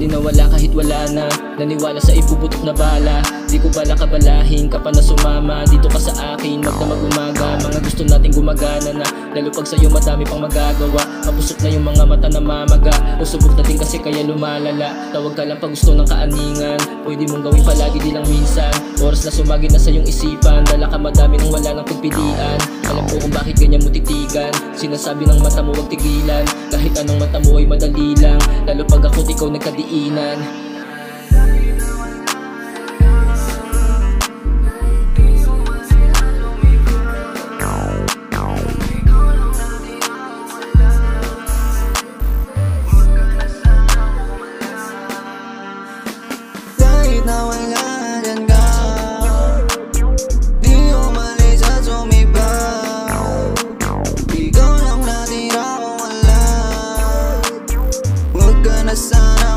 di nawala kahit wala na. Naniwala sa ibubutok na bala. Di ko bala kabalahin ka pa na sumama dito ka sa akin, magdamag umaga. Mga gusto nating gumagana na, lalo pag sa'yo madami pang magagawa. Kapusok na yung mga mata na mamaga, usubok na din kasi kaya lumalala. Tawag ka lang pag gusto ng kaaningan, pwede mong gawin palagi di lang minsan. Oras na sumagi na sa iyong isipan, dala ka madami nang wala ng pagpilian. Alam ko kung bakit ganyan mo titigan, sinasabi ng mata mo wag tigilan. Kahit anong mata mo ay madali lang, lalo pag ako't ikaw nagkadiinan. Kahit na wala dyan ka, di umalis at sumibaw. Ikaw lang natira kung wala, huwag ka na sana